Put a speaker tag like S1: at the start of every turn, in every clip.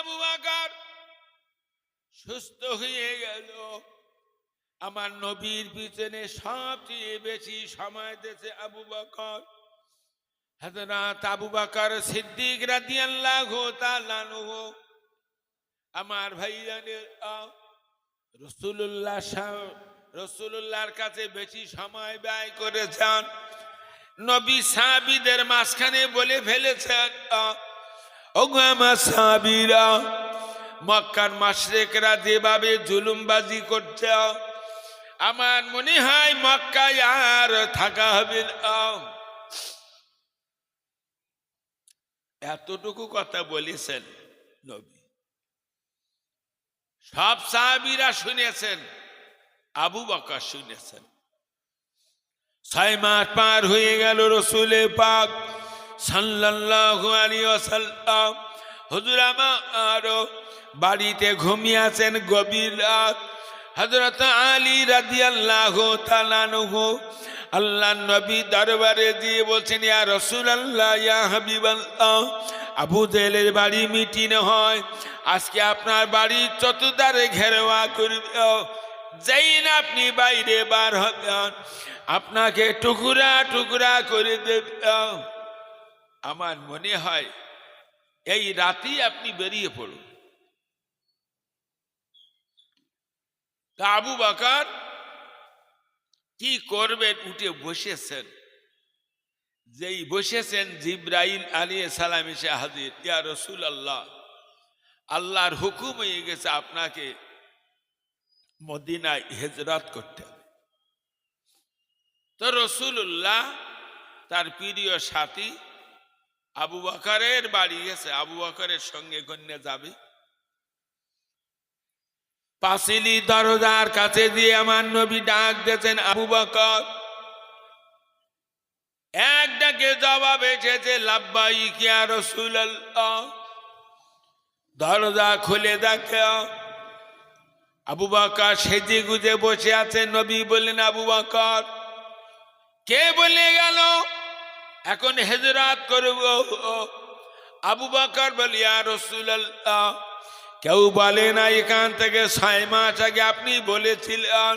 S1: আবু বকর সুস্থ হয়ে গেল। আমার নবীর পিছনে সবচেয়ে বেশি সময় দিয়েছে আবু বকর। হযরত আবু বকর সিদ্দিক রাদিয়াল্লাহু তাআলা আনহু। আমার ভাইজানেরা, রাসূলুল্লাহর কাছে বেশি সময় ব্যয় করেছেন। নবী সাহাবীদের মাঝখানে বলে ফেলেছেন, ওগো আমার সাহাবীরা, মক্কার মুশরিকরা যেভাবে জুলুমবাজি করছে, আমার মনে হয় মক্কায় আর থাকা হবে না। এতটুকু কথা বলেছেন নবী। সব সাহাবীরা শুনেছেন, আবু বকর শুনেছেন। 6 মাস পার হয়ে গেল। রাসূল পাক সাল্লাল্লাহু আলাইহি ওয়াসাল্লাম হুজুর আমার বাড়িতে ঘুমিয়ে আছেন গভীর রাত। হযরত আলী রাদিয়াল্লাহু তাআলা আনহু আল্লাহর নবী দরবারে দিয়ে বলছেন, ইয়া রাসূলুল্লাহ, ইয়া হাবিবাল্লাহ, আবু জেহেলের বাড়ি মিটিং হয়, আজকে আপনার বাড়ির চতুর্ধারে ঘেরাওয়া করবে, যেই না আপনি বাইরে বার হবেন আপনাকে টুকরা টুকরা করে দেবে। আমার মনে হয় এই রাতেই আপনি বেরিয়ে পড়ুন। তা আবু বকর কি করবেন, উঠে বসেছেন। যেই বসেছেন জিবরাইল আলাইহিস সালাম এসে হাজির। ইয়া রাসূলুল্লাহ, আল্লাহর হুকুম হয়ে গেছে আপনাকে মদিনায় হিজরত করতে হবে। তো রাসূলুল্লাহ তার প্রিয় সাথী আবু বকরের বাড়ি গেছে, আবু বকরের সঙ্গে কন্যা যাবে। পাঁচিলি দরজার কাছে দিয়ে আমার নবী ডাক দিয়েছেন, আবু বকর। এক ডাকে জবাব এসেছে, লাব্বাইক ইয়া রাসূলুল্লাহ। দরজা খুলে দেখে আবু বকর সেজে গুজে বসে আছে। নবী বললেন, আবু বকর, কে বলে গেল এখন হিজরত করব? আবু বকর বলে, ইয়া রাসূলুল্লাহ, কেউ বলে না এখান থেকে 6 মাস আগে আপনি বলেছিলেন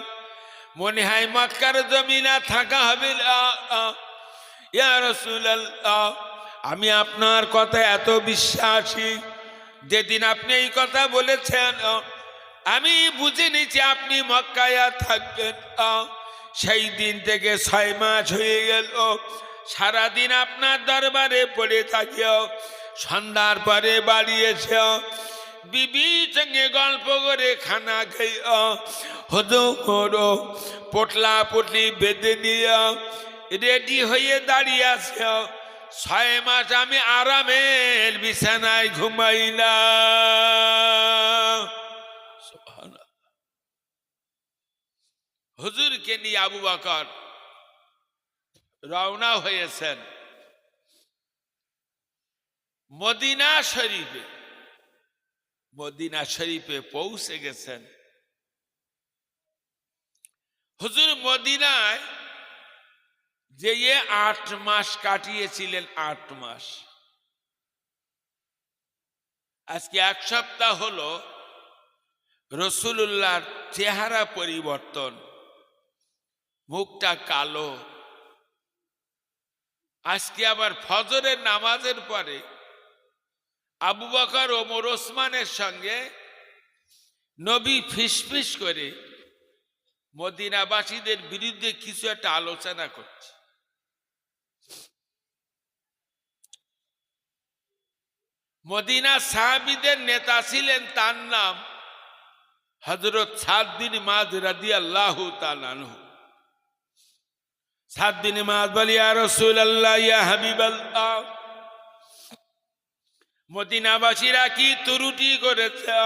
S1: মনে হয় মক্কার জমিনে থাকা হবে না। ইয়া রাসূলুল্লাহ, আমি আপনার কথা এত বিশ্বাসী, যেদিন আপনি এই কথা বলেছেন আমি বুঝে নিয়েছি আপনি মক্কায় থাকবেন। সেই দিন থেকে 6 মাস হয়ে গেল, সারাদিন আপনার দরবারে পড়ে থাকি, সন্ধ্যার পরে বাড়ি এসে বিবির সঙ্গে গল্প করে খানা খাই, হুজুর পোটলা পুটলি বেঁধে নিয়ে রেডি হয়ে দাঁড়িয়ে আছে। 6 মাস আমি আরামের বিছানায় ঘুমাই না। হুজুরকে নিয়ে আবু বকর রওনা হয়েছেন মদিনা শরীফে। মদিনা শরীফে পৌঁছে গেছেন। হুজুর মদিনায় যে 8 মাস কাটিয়েছিলেন, 8 মাস, আজকে 1 সপ্তাহ হলো রাসূলুল্লাহর চেহারা পরিবর্তন, মুখটা কালো। আজকে আবার ফজরের নামাজের পরে আবু বকর ওমর ওসমানের সঙ্গে নবী ফিসফিস করে মদিনাবাসীদের বিরুদ্ধে কিছু একটা আলোচনা করছে। মদিনা সাহাবীদের নেতা ছিলেন, তার নাম হযরত সাদ বিন মুআয রাদিয়াল্লাহু তাআলা আনহু। সাদ বিন মুআয বলে, ইয়া রাসূলুল্লাহ, ইয়া হাবিবাল্লাহ, মদিনাবাসীরা কি ত্রুটি করেছে?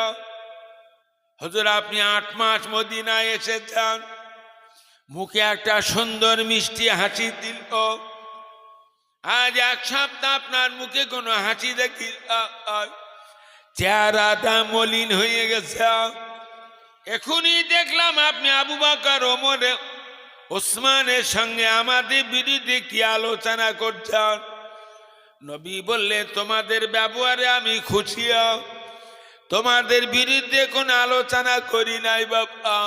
S1: হুজুর, আপনি 8 মাস মদিনায় এসেছেন, মুখে একটা সুন্দর মিষ্টি হাসি দিল, আজ 1 সপ্তাহ আপনার মুখে কোনো হাসি দেখি, চেহারাটা মলিন হয়ে গেছে। এখনই দেখলাম আপনি আবু বকর ওমর ওসমানের সঙ্গে আমাদের বিরুদ্ধে কি আলোচনা করছেন। নবী বললে, তোমাদের ব্যবহারে আমি খুশি, তোমাদের বিরুদ্ধে কোনো আলোচনা করি নাই বাবা।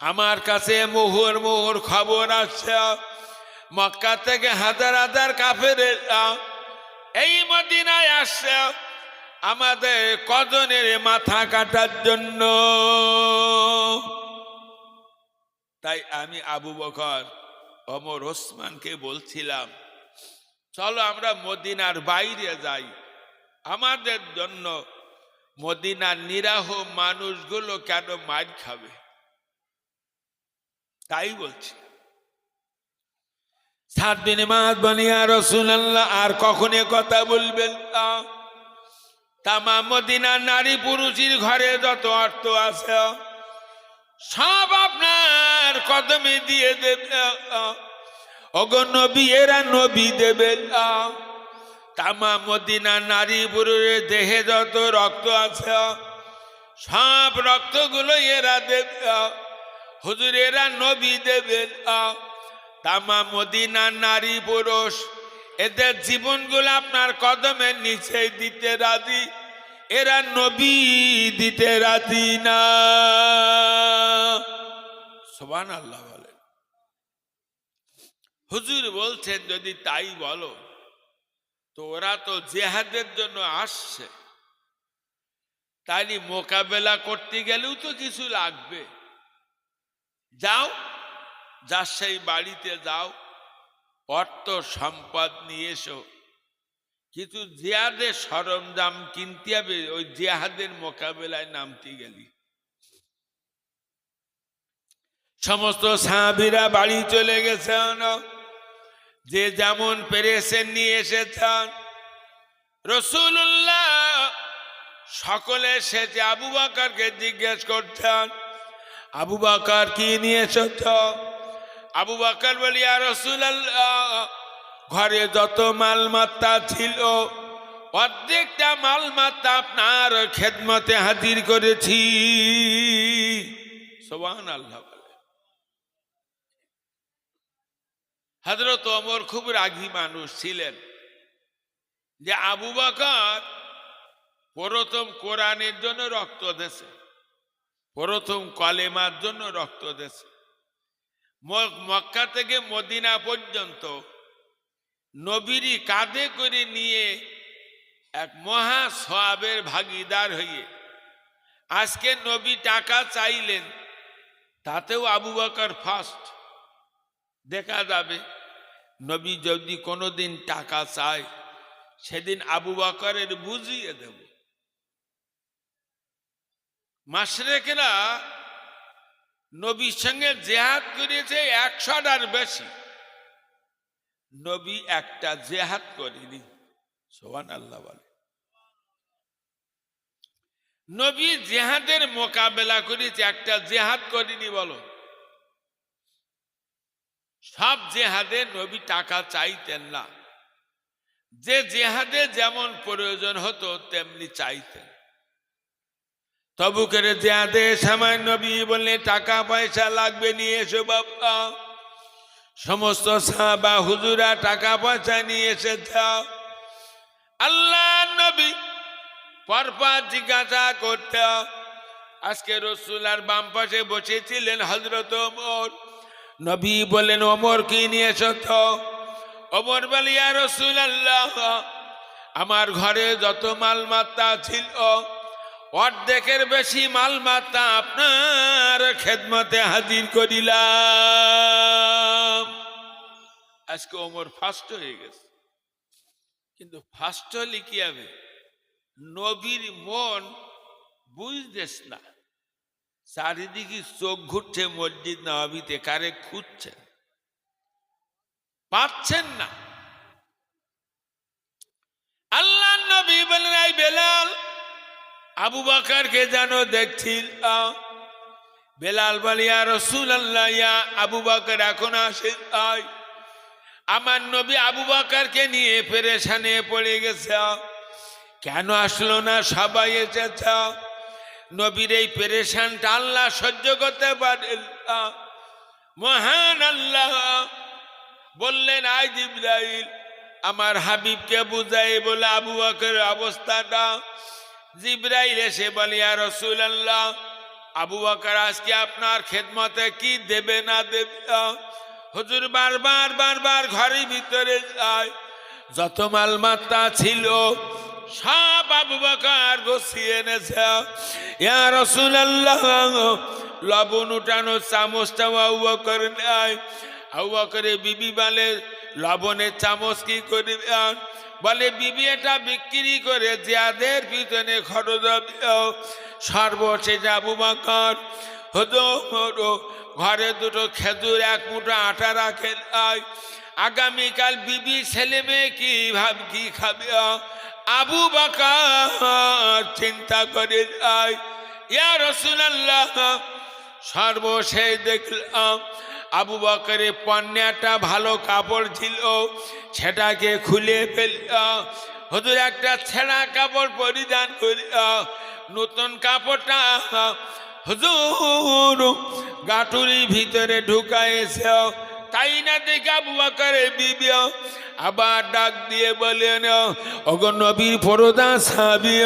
S1: আমার কাছে মুহুর খবর আসছে, মক্কা থেকে হাজার হাজার কাফেরেরা এই মদিনায় আসছে আমাদের কজনের মাথা কাটার জন্য। তাই আমি আবু বকর, ওমর, ওসমানকে বলছিলাম, চলো আমরা মদিনার বাইরে যাই, আমাদের জন্য মদিনার নিরাহ মানুষগুলো কেন মার খাবে। তাই বলছি। সাত দিন মাস বনিয়া রাসূলুল্লাহ আর কখনো কথা বলবেন না। তামাম মদিনার নারী পুরুষের ঘরে যত অর্থ আছে সব আপনার কদমে দিয়ে দেবে। ওগো নবী, এরা নবী দেবেন। তামাম মদিনার নারী পুরুষের দেহে যত রক্ত আছে সব রক্তগুলো এরা দেবে। হুজুর, এরা নবী দেবেন। তামাম মদিনার নারী পুরুষ এদের জীবনগুলো আপনার কদমের নিচে দিতে রাজি, এরা নবী দিতে রাজি না। সুবহানাল্লাহ বলেন। হুজুর বলছেন যদি তাই বলো তো ওরা তো জিহাদের জন্য আসছে, তাই মোকাবেলা করতে গেলেও তো কিছু লাগবে। যাও, যার সেই বাড়িতে যাও, অর্থ সম্পদ নিয়ে এসো, কিছু জিহাদের সরঞ্জাম কিনতে হবে ওই জিহাদের মোকাবেলায় নামতে গেলি। সমস্ত সাহাবীরা বাড়ি চলে গেছেন, যে যেমন পেরেছেন নিয়ে এসেছেন। রাসূলুল্লাহ সকলে সেজে আবু বকরকে জিজ্ঞেস করছেন, আবু বকর কি নিয়ে এসেছ? আবু বকর বলি, ইয়া রাসূলুল্লাহ, ঘরে যত মালমাত্তা ছিল অর্ধেকটা মালমাত্তা আপনার খেদমতে হাজির করেছি। সুবহানাল্লাহ। হযরত ওমর খুব রাগী মানুষ ছিলেন, যে আবু বকর প্রথম কোরআনের জন্য রক্ত দিয়েছে, প্রথম কলেমার জন্য রক্ত দিয়েছে। মক্কা থেকে মদিনা পর্যন্ত নবীরই কাঁধে করে নিয়ে এক মহা সওয়াবের ভাগীদার হয়ে আজকে নবী টাকা চাইলেন, তাতেও আবু বকর ফার্স্ট। দেখা যাবে নবী যদি কোনোদিন টাকা চায় সেদিন আবু বকরের বুঝিয়ে দেব। মাশরিকরা নবীর সঙ্গে জিহাদ করেছে 100টার বেশি, নবী একটা জিহাদ করেনি। সুবহানাল্লাহ বলে। নবী জিহাদের মোকাবেলা করেছে, একটা জিহাদ করেনি বলো। সব জিহাদে নবী টাকা চাইতেন না, যে জিহাদে যেমন প্রয়োজন হতো তেমনি চাইতেন। তবুকের জিহাদে সময় নবী বললেন টাকা পয়সা লাগবে, নিয়ে এসো বাবা। সমস্ত সাহাবা হুজুরা টাকা পয়সা নিয়ে এসেছে। আল্লাহ নবী পরপর জিজ্ঞাসা করতে, আজকে রাসূলের বাম পাশে বসেছিলেন হযরত ওমর। নবী বলেন, ওমর কি নিয়ে এসেছো? ওমর বলে, ইয়া রাসূলুল্লাহ, আমার ঘরে যত মালমাত্তা ছিল অর্ধেকের বেশি মালমাত্তা আপনার খেদমতে হাজির করিলাম। আজকে ওমর ফার্স্ট হয়ে গেছে, কিন্তু ফার্স্ট হলে কি হবে? নবীর মন বুঝতেছ না, চারিদিকে চোখ ঘুরছে মসজিদ নববীতে, কারে খুঁজছেন, পাচ্ছেন না। আল্লাহ নবী বলেন, এই বেলাল, আবু বকরকে জানো দেখছিল? বেলাল বলে, ইয়া রাসূলুল্লাহ, ইয়া আবু বকর এখন আসে। আমার নবী আবু বকরকে নিয়ে পেরেশানে পড়ে গেছে, কেন আসলো না? সবাই এসেছে। নবীর এই পেরেশানটা আল্লাহ সহ্য করতে পারেন না। মহান আল্লাহ বললেন, আয় জিবরাইল, আমার হাবিবকে বুঝাই বলে আবু বকরের অবস্থাটা জিবরাইল এসে বলে ইয়া রাসূলুল্লাহ, আবু বকর আজকে আপনার খেদমতে কি দেবে না দেবে? হুজুর বারবার ঘরের ভিতরে যায়, যত মালমাত্তা ছিল সব আবু বকর গুছিয়ে এনেছে। ইয়া রাসূলুল্লাহ, লবণ উঠানো চামচটা আবু বকর নেয়। আবু বকরের বিবি বলে লবণের চামচ কি করবে? বলে বিবি এটা বিক্রি করে জিয়াদের পিছনে খরচ হবে। সর্বশেষ আবু বকর ঘরে দুটো খেজুর, এক মুঠো আটা রাখে। আগামীকাল বিবি ছেলে মেয়ে কি খাবে? আবু বকর চিন্তা করে যায়। ইয়া রাসূলুল্লাহ, সর্বশেষ দেখলাম আবু বকরের পণ্যে একটা ভালো কাপড় ছিল, সেটাকে খুলে ফেলল। হুজুর একটা ছেঁড়া কাপড় পরিধান করে নতুন কাপড়টা হুজুর গাটুরির ভিতরে ঢুকাইছে। তাই না দেখে আবু বকরের বিবি আবার ডাক দিয়ে বলেন, ওগো নবীর পরদা সাহাবী,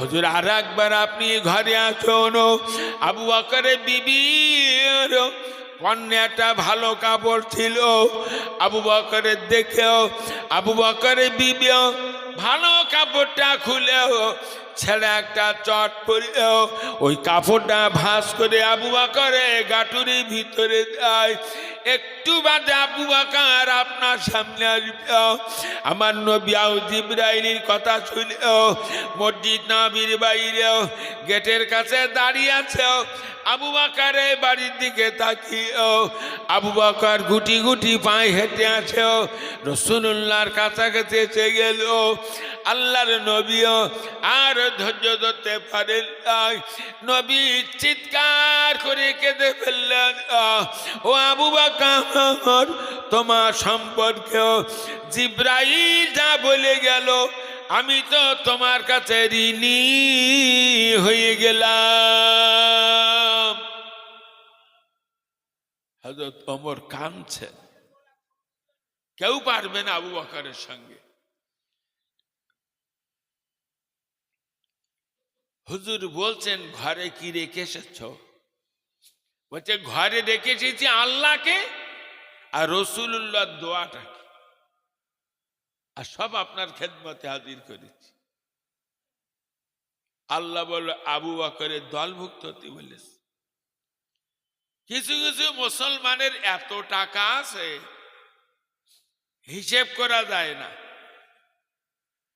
S1: হুজুর আর একবার আপনি ঘরে আসুন। আবু বকরের বিবি পণ্যে একটা ভালো কাপড় ছিল। আবু বকরের দেখেও আবু বকরের বিবি ভালো কাপড়টা খুলেও ছেড়ে একটা চট পরিও ওই কাপড়টা ভাঁজ করে আবু বকরের গাটুরির ভিতরে দেয়। একটু বাদে আবু বকর আপনার সামনে আসবে। আমার নবী জিবরাইলের কথা শুনে মসজিদ নববীর বাইরে গেটের কাছে দাঁড়িয়ে আছে। আবু বকরের বাড়ির দিকে তাকিয়ে আবু বকর গুটি গুটি পায়ে হেঁটে আছে। রাসূলুল্লাহর কাছাকাছি এসে গেল। আল্লাহর নবী আর ধৈর্য ধরতে পারেন নাই। নবী চিৎকার করে কেঁদে ফেললেন, ও আবু বকর, তোমার সম্পর্কে জিবরাইল যা বলে গেল আমি তো তোমার কাছে ঋণী হয়ে গেলাম। হযরত ওমর কাঁদছে, কেউ পারবে না আবু বকরের সঙ্গে। হুজুর বলছেন ঘরে কি রেখে এসেছ? বলছে ঘরে রেখে এসেছি আল্লাহকে আর রাসূলুল্লাহর দোয়াটাকে, আর সব আপনার খেদমতে হাজির করেছি। আল্লাহ বলল আবু বকরের দলভুক্ত হতে বলেছে। কিছু কিছু মুসলমানের এত টাকা আছে হিসেব করা যায় না,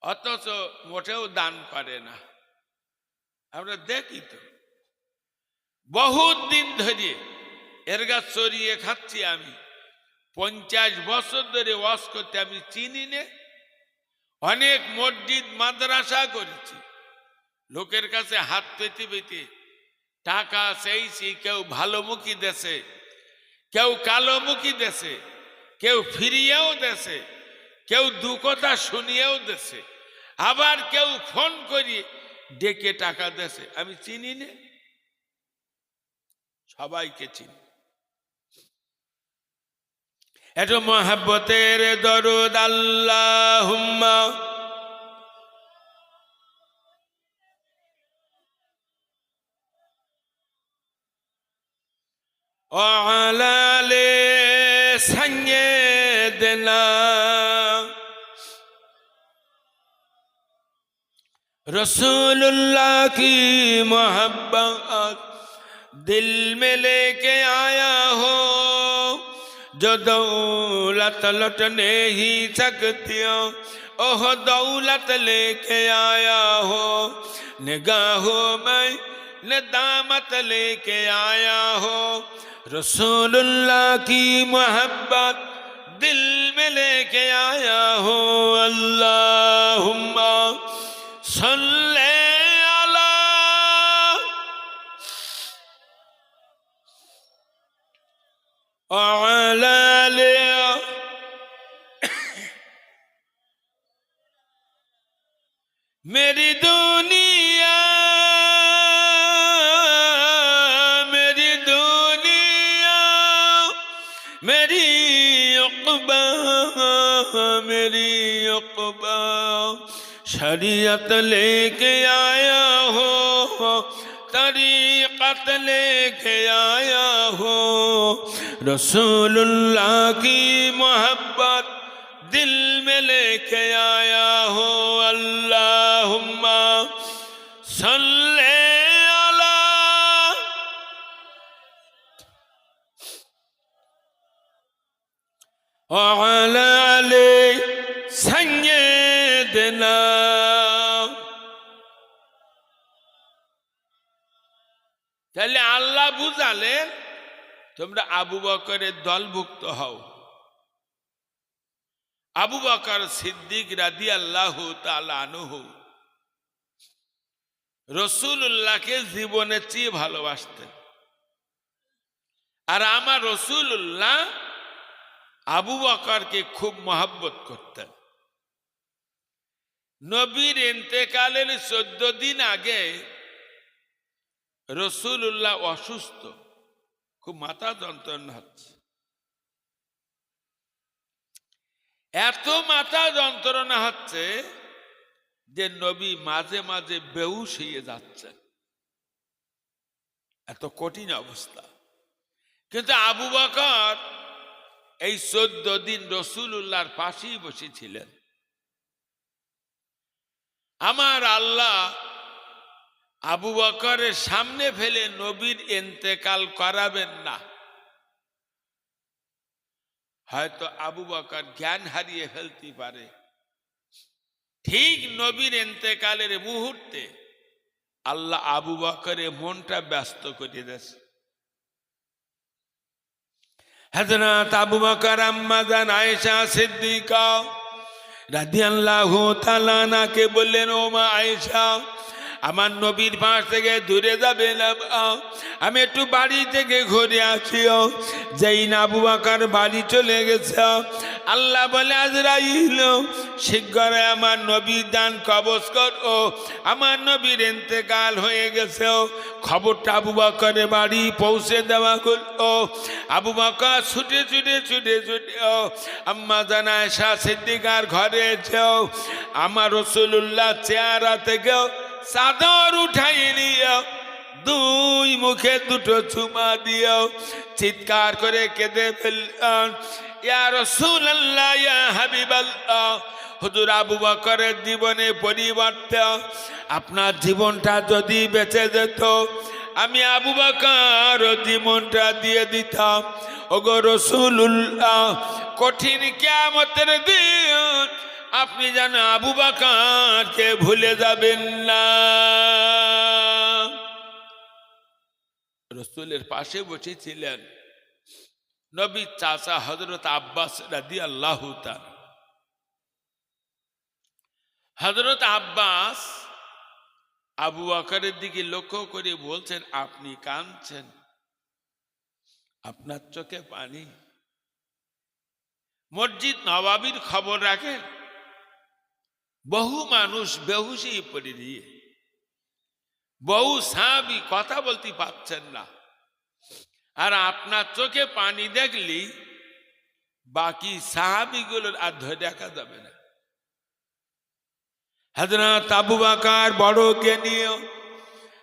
S1: অথচ মোটেও দান করে না। আমরা দেখি তো বহুত দিন ধরে এর গাছ চড়িয়ে খাচ্ছি আমি। 50 বছর ধরে ওয়াজ করতে আমি চিনি নে। অনেক মসজিদ মাদ্রাসা করেছি, লোকের কাছে হাত পেতে পেতে টাকা চাইছি। কেউ ভালোমুখী দেশে, কেউ কালোমুখী দেশে, কেউ ফিরিয়েও দেশে, কেউ দু কথা শুনিয়েও দেশে, আবার কেউ ফোন করিয়ে ডেকে টাকা দেশে। আমি চিনি নে, সবাইকে চিনি। এত মহাব্বতের দরুদ আল্লাহুম্মা ওয়ালা আলি সাইয়্যিদিনা रसूलुल्लाह की मोहब्बत दिल में लेके आया हो, जो दौलत लुट नहीं सकती हो, ओह दौलत लेके आया हो। निगाहों में नदामत लेके आया हो, रसूलुल्लाह की मोहब्बत दिल में लेके आया हो। अल्लाहुम्मा सल्ले अला वअला आलि। मेरी दुनिया मेरी दुनिया मेरी उक़बा मेरी उक़बा शरीयत लेके आया हो, तरीक़त लेके आया हो, रसूलुल्लाह की मोहब्बत दिल में लेके आया हो। अल्लाहुम्मा सल्ले अला व अला आले सय्यिदना। তাহলে আল্লাহ বুঝালেন তোমরা আবু বকরের দলভুক্ত হও। আবু বকর সিদ্দিক রাদিয়াল্লাহু তাআলা আনহু রাসূলুল্লাহকে জীবনের চেয়ে ভালোবাসতেন, আর আমার রাসূলুল্লাহ আবু বকরকে খুব মহব্বত করতেন। নবীর ইন্তেকালের 14 দিন আগে রাসূলুল্লাহ অসুস্থ, খুব মাথা যন্ত্রণা হচ্ছে। এত মাথা যন্ত্রণা হচ্ছে যে নবী মাঝে মাঝে বেহুশ হয়ে যাচ্ছেন, এত কঠিন অবস্থা। কিন্তু আবু বকর এই 14 দিন রাসূলুল্লাহর পাশেই বসেছিলেন। আমার আল্লাহ আবু বকরের সামনে ফেলে নবীর ইন্তেকাল করাবেন না। হয়তো আবু বকর জ্ঞান হারিয়ে ফেলতে পারে। ঠিক নবীর ইন্তেকালের মুহূর্তে আল্লাহ আবু বকরের মনটা ব্যস্ত করে দিয়েছে। হযরত আবু বকর আম্মা জান আয়েশা সিদ্দিকা রাদিয়াল্লাহু তাআলা আনহাকে বললেন, ও মা আয়েশা, আমার নবীর পাশ থেকে দূরে যাবে না, আমি একটু বাড়ি থেকে ঘুরে আসি। যেই না আবু বকর বাড়ি চলে গেছে, আল্লাহ বলে, আজরাইল শীঘ্রই আমার নবীর দান কবজ করো, আমার নবীর ইন্তেকাল হয়ে গেছে। খবরটা আবু বকরের বাড়ি পৌঁছে দেওয়া হলো। আবু বকর ছুটে ছুটে ছুটে ছুটে আম্মা জান আয়েশা সিদ্দিকার ঘরে যাও। আমার রাসূলুল্লাহ চেহারা থেকে চাদর উঠাই নিয়ে দুই মুখে দুটো চুমা দিও, চিৎকার করে কেঁদে ফেললেন, ইয়া রাসূলুল্লাহ, ইয়া হাবিবাল্লাহ, হুজুর আবু বকরের জীবনে পরিবর্তন, আপনার জীবনটা যদি বেঁচে যেত আমি আবু বকর জীবনটা দিয়ে দিতাম। ওগো রাসূলুল্লাহ, কঠিন কিয়ামতের দিন আপনি যেন আবু বকরকে ভুলে যাবেন না। রাসূলের পাশে বসেছিলেন নবীর চাচা হযরত আব্বাস রাদিয়াল্লাহু তাআলা। হযরত আব্বাস আবু বকরের দিকে লক্ষ্য করে বলছেন, আপনি কাঁদছেন, আপনার চোখে পানি। মসজিদ নববীর খবর রাখেন, বহু মানুষ বেহুশি পড়ে দিয়ে, বহু সাহাবী কথা বলতে পারছেন না, আর আপনার চোখে পানি দেখলি বাকি সাহাবীগুলোর আর ধরে দেখা যাবে না। হযরত আবু বকর বড় জ্ঞানী,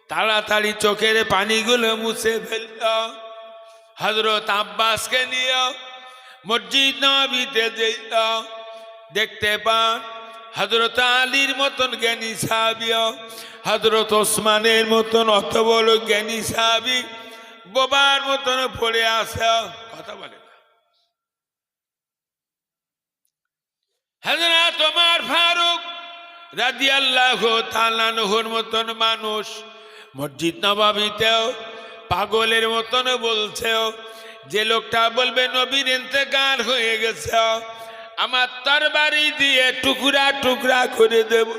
S1: তাড়াতাড়ি চোখের পানিগুলো মুছে ফেলল। হযরত আব্বাসকে নিয়ে মসজিদ নববীতে দেখতে পান হযরত আলীর মতন জ্ঞানী সাহাবী, হযরত ওসমানের মতন অত বড় জ্ঞানী সাহাবী বোবার মতন পড়ে আসে, কথা বলে না। হযরত ওমর ফারুক রাদিয়াল্লাহু তাআলা আনহুর মতন মানুষ মসজিদ নববীতেও পাগলের মতন বলছে, যে লোকটা বলবে নবীর ইন্তেকাল হয়ে গেছে, আমার তরবারি দিয়ে টুকরা টুকরা করে দেব,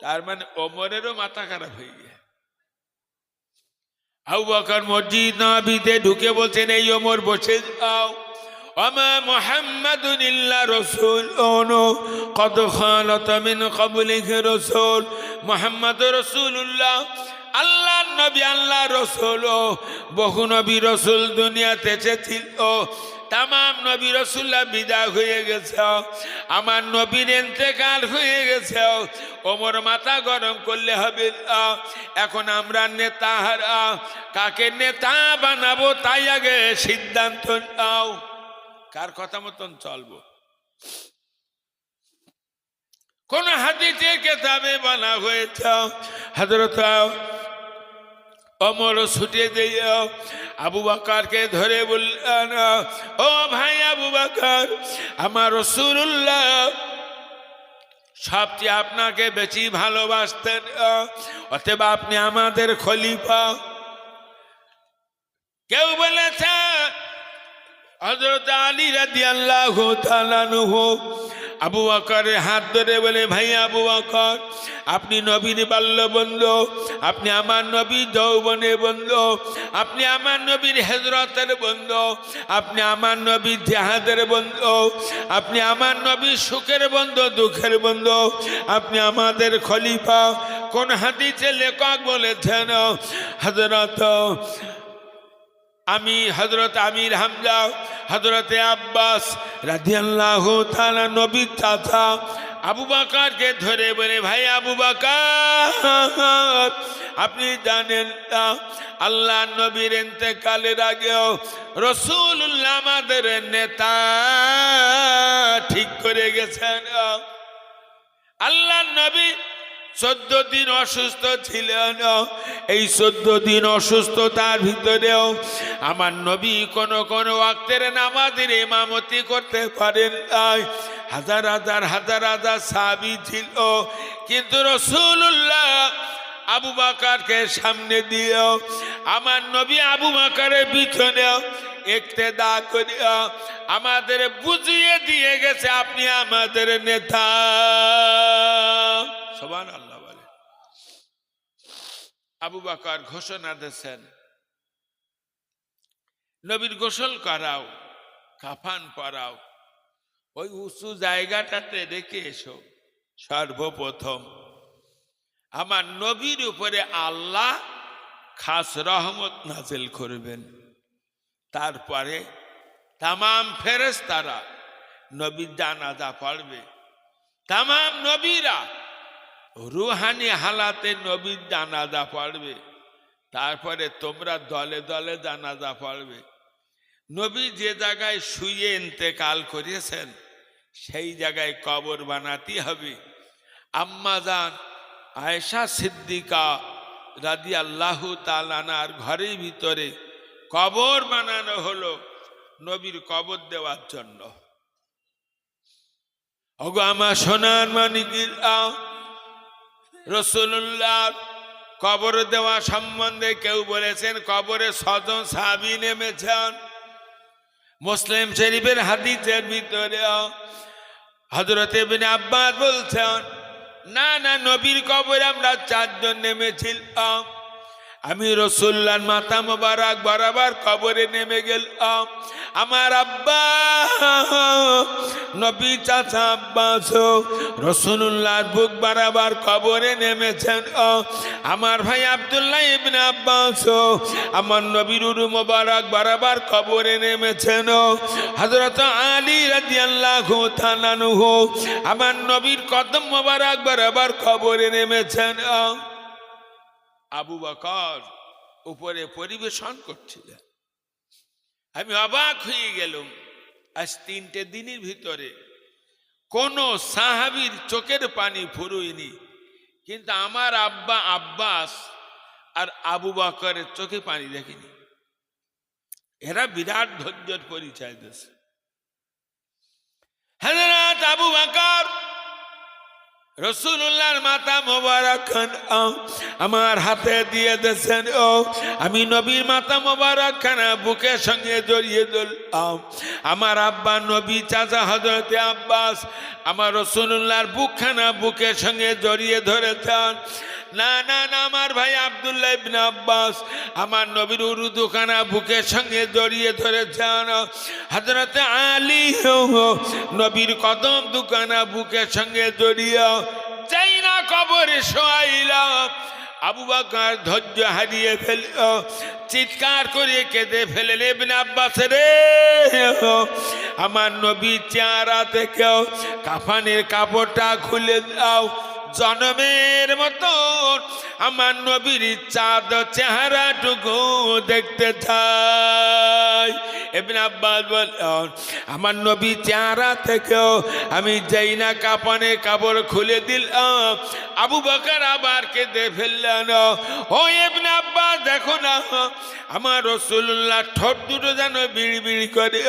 S1: তার মানে ওমরেরও মাথা খারাপ হয়ে গেছে। আবু বকর মসজিদ নববীতে ঢুকে বলছেন, এই ওমর বসে যাও। ওমা মুহাম্মাদুন ইল্লা রাসূলুন কদ খালাত মিন ক্বাবলিহি রাসূল। মুহাম্মদুর রাসূলুল্লাহ আল্লাহর নবী, আল্লাহর রাসূল। বহু নবী রাসূল দুনিয়াতে এসেছিল, তামাম নবী রাসূলরা বিদায় হয়ে গেছে, আমার নবীর ইন্তেকাল হয়ে গেছে। ওমর মাথা গরম করলে হবে না। এখন আমরা নেতা হারা, কাকে নেতা বানাবো তাই আগে সিদ্ধান্ত নাও, কার কথা মতন চলবো। কোন হাদিসে কিতাবে বলা হয়েছে হযরত ওমর ছুটে দিয়ে আবু বকরকে ধরে বললেন, ও ভাই আবু বকর, আমার রাসূলুল্লাহ সবচেয়ে আপনাকে বেশি ভালোবাসতেন, অতএব আপনি আমাদের খলিফা। কেউ বলেছে হযরত আলী রাদিয়াল্লাহু তাআলা আনহু আবু বকরের হাত ধরে বলে, ভাই আবু বকর, আপনি নবীর বাল্য বন্ধু, আপনি আমার নবীর যৌবনের বন্ধু, আপনি আমার নবীর হিজরতের বন্ধু, আপনি আমার নবীর জিহাদের বন্ধু, আপনি আমার নবীর সুখের বন্ধু, দুঃখের বন্ধু, আপনি আমাদের খলিফা। কোন হাদিসে লেখক বলেছেন হযরত আমির হামজা, হযরত আব্বাস রাদিয়াল্লাহু তাআলা নবীর চাচা আবু বকরকে ধরে বলে, ভাই আবু বকর, আপনি জানেন না আল্লাহ নবীর ইন্তেকালের আগেও রাসূলুল্লাহ আমাদের নেতা ঠিক করে গেছেন। আল্লাহ নবী 14 দিন অসুস্থ ছিলেন। এই 14 দিন অসুস্থতার ভিতরেও আমার নবী কোন কোন ওয়াক্তের নামাজের ইমামতি করতে পারেন নাই। হাজার হাজার সাহাবী ছিল, কিন্তু রাসূলুল্লাহ আবু বকরকে সামনে দিয়েও আমার নবী আবু বকরের পিছনে ইক্তেদা করিয়া আমাদের বুঝিয়ে দিয়ে গেছে আপনি আমাদের নেতা। সুবহানাল্লাহ বলে। আবু বকর ঘোষণা দিয়েছেন, নবীর গোসল করাও, কাফন পরাও, ওই উঁচু জায়গাটাতে রেখে এসো। সর্বপ্রথম আমার নবীর উপরে আল্লাহ খাস রহমত নাজিল করবেন, তারপরে তামাম ফেরেশতারা নবীর জানাজা পড়বে, তামাম নবীরা রুহানি হালাতে নবীর জানাজা পড়বে, তারপরে তোমরা দলে দলে জানাজা পড়বে। নবী যে জায়গায় শুয়ে ইন্তেকাল করেছেন সেই জায়গায় কবর বানাতে হবে। আম্মা জান আয়েশা সিদ্দিকা রাদিয়াল্লাহু তাআলা আনহার ঘরের ভিতরে কবর বানানো হলো নবীর কবর দেওয়ার জন্য। ওগো আমার সোনার মানিকেরা, রাসূলুল্লাহ কবর দেওয়া সম্বন্ধে কেউ বলেছেন কবরে 6 জন সাহাবী নেমেছেন। মুসলিম শরীফের হাদিসের ভিতরে হযরত ইবনে আব্বাস বলছেন, না না, নবীর কবরে আমরা 4 জন নেমেছিলাম। আমি রাসূলুল্লাহর মাথা মোবারক বরাবর কবরে নেমে গেলাম। আমার আব্বা নবী চাচা আব্বাস রাসূলুল্লাহর বুক বরাবর কবরে নেমেছেন। আমার ভাই আব্দুল্লাহ ইবনে আব্বাস আমার নবীর উরু মোবারক বরাবর কবরে নেমেছেন। হযরত আলী রাদিয়াল্লাহু তাআলা আনহু আমার নবীর কদম মোবারক বরাবর কবরে নেমেছেন। আবু বকর উপরে পরিবেশন করছিলেন। আমি অবাক হয়ে গেলাম, আজ 3টে দিনের ভিতরে কোন সাহাবীর চোখের পানি ফুরোয়নি, কিন্তু আমার আব্বা আব্বাস আর আবু বকরের চোখে পানি দেখেনি। এরা বিরাট ধৈর্যের পরিচয় দিয়েছে। হযরত আবু বকর রাসূলুল্লাহর মাথা মোবারক আমার হাতে দিয়ে দিয়েছেন। আমি নবীর মাথা মোবারক খানা বুকের সঙ্গে জড়িয়ে ধরলাম। আমার আব্বা নবী চাচা হযরত আব্বাস আমার রাসূলুল্লাহর বুকখানা বুকের সঙ্গে জড়িয়ে ধরেছেন। না না না, আমার ভাই আব্দুল্লাহ ইবনে আব্বাস আমার নবীর উরুদুখানা বুকের সঙ্গে জড়িয়ে ধরেছেন। হযরত আলী নবীর কদম দুখানা বুকের সঙ্গে জড়িয়ে যাই না কবরে শোয়াইলা। আবু বকর ধৈর্য হারিয়ে ফেল, চিৎকার করে কেঁদে ফেলেন, ইবনে আব্বাস রে, আমার নবীর চেহারা থেকে কাফনের কাপড়টা খুলে দাও, জনমের মতো আমার নবীর চাঁদ চেহারাটুকু দেখতে চাই। ইবনে আব্বাস বলেন, আমার নবী চেহারা থেকেও আমি যাই না কাফনের কাপড় খুলে দিলাম। আবু বকর আবার কেঁদে ফেললেন। ও ইবনে আব্বাস, দেখো না আমার রাসূলুল্লাহ ঠোঁট দুটো যেন বিড়ি বিড়ি করে,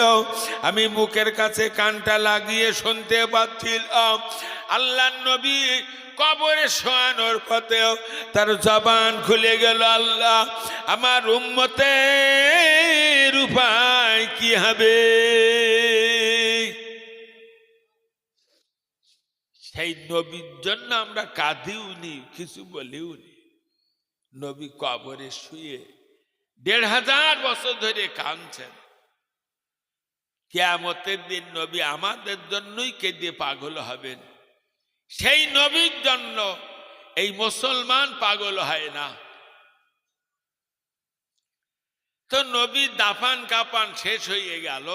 S1: আমি মুখের কাছে কানটা লাগিয়ে শুনতে পাচ্ছিলাম। আল্লাহর নবী কবরে শোয়ানোর পথেও তার জবান খুলে গেল, আল্লাহ আমার উম্মতের উপায় কি হবে? সেই নবীর জন্য আমরা কাঁদিও নি, কিছু বলিও নি। নবী কবরে শুয়ে ১৫০০ বছর ধরে কাঁদছেন। কিয়ামতের দিন নবী আমাদের জন্যই কেঁদে পাগল হবেন। সেই নবীর জন্য এই মুসলমান পাগল হয় না। তো নবীর দাফান কাফান শেষ হয়ে গেল।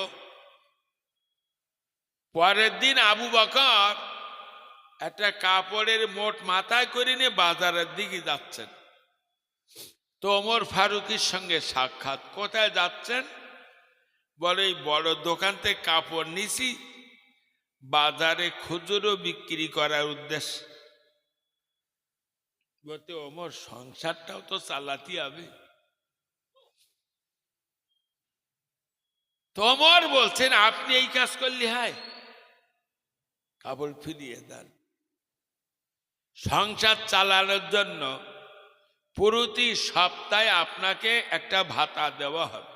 S1: পরের দিন আবু বকর একটা কাপড়ের মোট মাথায় করে নিয়ে বাজারের দিকে যাচ্ছেন। তো ওমর ফারুকের সঙ্গে সাক্ষাৎ। কোথায় যাচ্ছেন? বলে এই বড় দোকান থেকে কাপড় নিছি, বাজারে খুচরো বিক্রি করার উদ্দেশ্যে। বলতে ওমর সংসারটাও তো চালাতে হবে। তোমর বলছেন আপনি এই কাজ করলে হয়, কাপড় ফিরিয়ে দেন। সংসার চালানোর জন্য প্রতি সপ্তাহে আপনাকে একটা ভাতা দেওয়া হবে,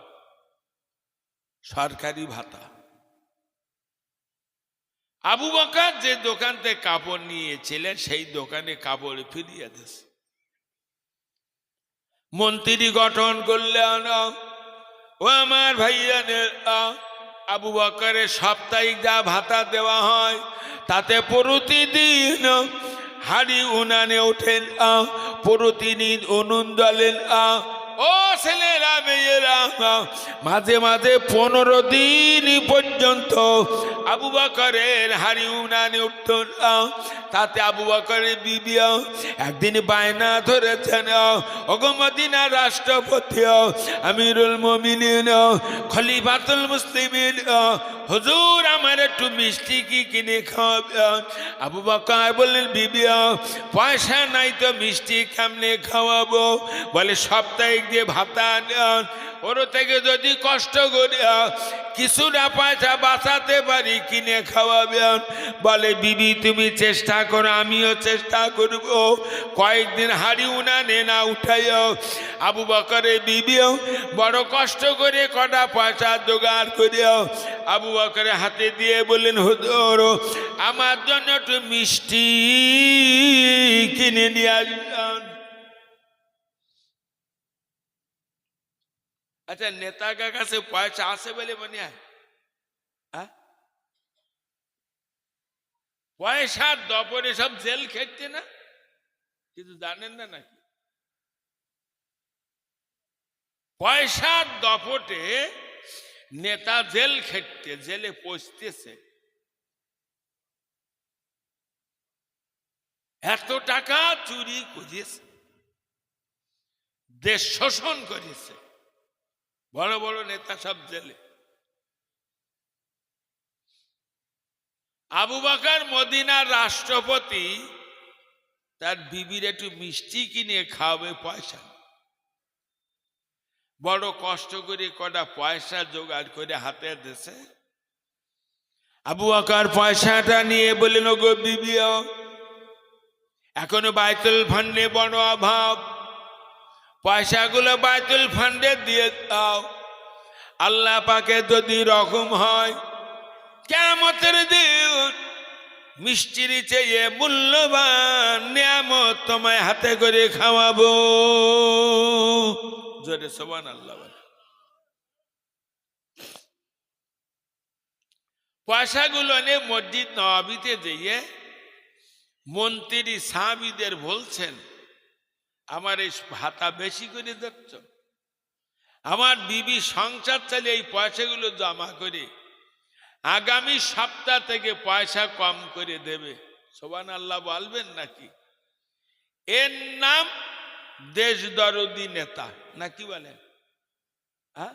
S1: সরকারি ভাতা। আবু বকর যে দোকান থেকে কাপড় নিয়েছিলেন সেই দোকানে কাপড় ফিরিয়ে দিয়েছে। মন্ত্রী গঠন করলেন। ও আমার ভাইয়ানের, আবু বকরের সাপ্তাহিক যা ভাতা দেওয়া হয় তাতে প্রতিদিন হাড়ি উনানে ওঠেন, প্রতিদিন উনুন জ্বলেন। ও ছেলেরা মেয়েরা, মাঝে মাঝে 15 দিন পর্যন্ত আবু বকরের হাড়ি উনানে উঠত। তাতে আবু বকরের বিবি একদিন বায়না ধরেছেন, ওগো মদিনার রাষ্ট্রপতি আমিরুল মুমিনিন খলিফাতুল মুসলিমিন, হুজুর আমার একটু মিষ্টি কি কিনে খাওয়াবেন? আবু বকর বললেন, বিবি পয়সা নাই তো মিষ্টি কেমনে খাওয়াবো? বলে সাপ্তাহিক যে ভাতা নেন ওর থেকে যদি কষ্ট করে কিছুটা পয়সা বাঁচাতে পারি কিনে খাওয়াবেন। বলে বিবি তুমি চেষ্টা করো, আমিও চেষ্টা করব, কয়েকদিন হাড়ি উনানে না উঠাইও। আবু বকরের বিবিও বড় কষ্ট করে কটা পয়সা জোগাড় করিও আবু বকরের হাতে দিয়ে বললেন, হুজুর আমার জন্য একটু মিষ্টি কিনে নিয়ে আসবেন। আচ্ছা, নেতার কাছে পয়সা আছে বলে মনে হয়? পয়সার দপরে সব জেল খেটছে না, কিছু জানেন না নাকি? পয়সার দপটে নেতা জেল খেটতে, জেলে পৌঁছতেছে। এত টাকা চুরি করেছে, দেশ শোষণ করেছে, বড় বড় নেতা সব জেলে। আবু বকর মদিনার রাষ্ট্রপতি, তার বিবির একটু মিষ্টি কিনে খাওয়াবে পয়সা, বড় কষ্ট করে কটা পয়সা জোগাড় করে হাতে দিয়েছে। আবু বকর পয়সাটা নিয়ে বললেন, ওগো বিবি এখনো বাইতুল ফান্ডে বড় অভাব, পয়সাগুলো বাইতুল ফান্ডে দিয়ে দাও। আল্লাহ পাকে যদি রকম হয় কিয়ামতের দিন মিষ্টির চেয়ে মূল্যবান নিয়ামত তোমায় হাতে করে খাওয়াবো। জোরে সুবহানাল্লাহ। পয়সাগুলো নিয়ে মসজিদ নববীতে যেয়ে মন্ত্রী সাহাবীদের বলছেন, আমার এই ভাতা বেশি করে দিচ্ছ, আমার বিবি সংসার চালিয়ে এই পয়সাগুলো জমা করে আগামী সপ্তাহ থেকে পয়সা কম করে দেবে। সুবহানাল্লাহ বলবেন নাকি? এর নাম দেশদরদি নেতা, নাকি বলেন? হ্যাঁ,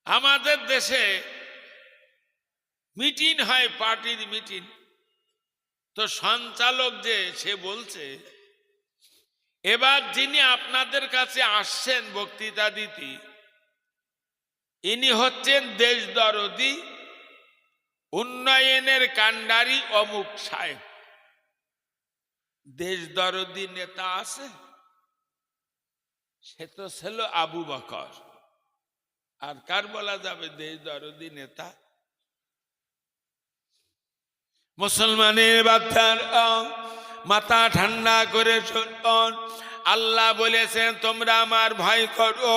S1: আমাদের দেশে মিটিং হয়, পার্টির মিটিং, তো সঞ্চালক যে সে বলছে, এবার যিনি আপনাদের কাছে আসছেন বক্তৃতা দিতে, ইনি হচ্ছেন দেশদরদি উন্নয়নের কান্ডারি অমুক সাহেব। দেশদরদি নেতা আছে, সে তো ছিল আবু বকর। আর কার বলা যাবে দেশদরদি নেতা? মুসলমানের বাচ্চার মাথা ঠান্ডা করে শুনুন, আল্লাহ বলেছেন তোমরা আমার ভয় করো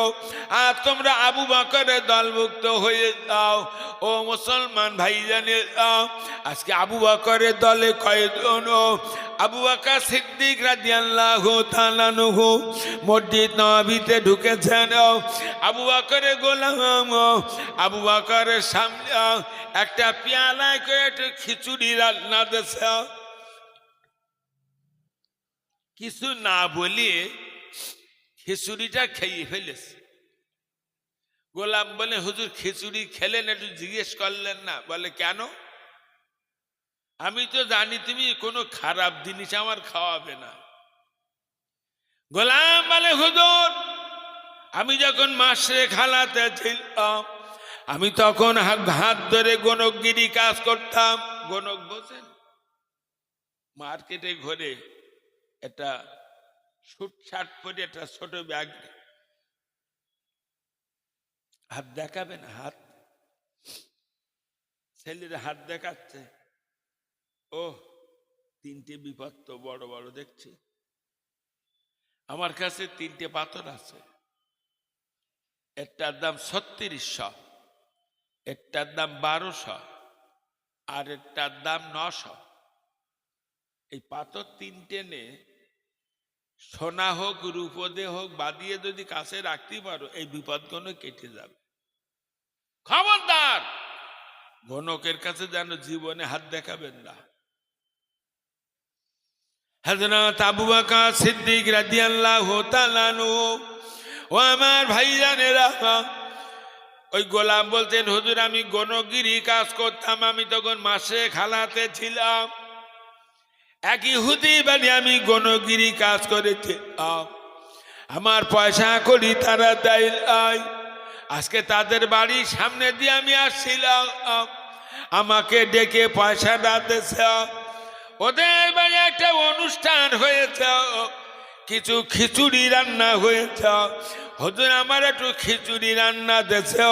S1: আর তোমরা আবু বকরের দলভুক্ত হয়ে যাও। ও মুসলমান ভাইজানের, আজকে আবু বকরের দলে কয়জন? আবু বকর সিদ্দিক রাদিয়াল্লাহু তাআলা আনহু মসজিদ নববীতে ঢুকেছেন। আবু বকরের গোলাম, আবু বকরের সামনে একটা পেয়ালায় করে একটু খিচুড়ি রান্না দিয়েছে। কিছু না বলিয়ে খিচুড়িটা খেয়ে ফেলেছে। গোলাম বলে, হুজুর খিচুড়ি খেলেন, একটু জিজ্ঞেস করলেন না? বলে, কেন? আমি তো জানি তুমি কোনো খারাপ জিনিস আমার খাওয়াবে না। গোলাম বলে, হুজুর আমি যখন মাসে খালাতে ছিলাম, আমি তখন হাত ধরে গণকগিরি কাজ করতাম। গণক বোঝেন? মার্কেটে ঘুরে একটা শুট শার্ট পরে একটা ছোট ব্যাগ, হাত দেখাবেন, হাত, ছেলের হাত দেখাচ্ছে। ও, তিনটে বিপদ তো বড় বড় দেখছি। আমার কাছে তিনটে পাথর আছে, একটার দাম ৩৬০০, একটার দাম ১২০০, আর একটার দাম ৯০০। এই পাথর তিনটে নে সোনা হোক রূপদে হোক বাদিয়ে যদি কাছে রাখতে পারো, এই বিপদগুলো কেটে যাবে। খবরদার গণকের কাছে যেন জীবনে হাত দেখাবেন না। হযরত আবু বকর সিদ্দিক রাদিয়াল্লাহু তাআলা আনহু, ও আমার ভাইজানেরা, ওই গোলাম বলতেন, হুজুর আমি গণগিরি কাজ করতাম, আমি তখন মাসে খালাতে ছিলাম। এক ইহুদি বানি আমি গণগিরি কাজ করেছি, আমার পয়সা করি তারা দেয়। আজকে তাদের বাড়ির সামনে দিয়ে আমি আসছিলাম, আমাকে ডেকে পয়সা দিতেছে। ওদের বাড়ি একটা অনুষ্ঠান হয়েছে, কিছু খিচুড়ি রান্না হয়েছে। হুজুর আমার একটু খিচুড়ি রান্না দিয়েছে।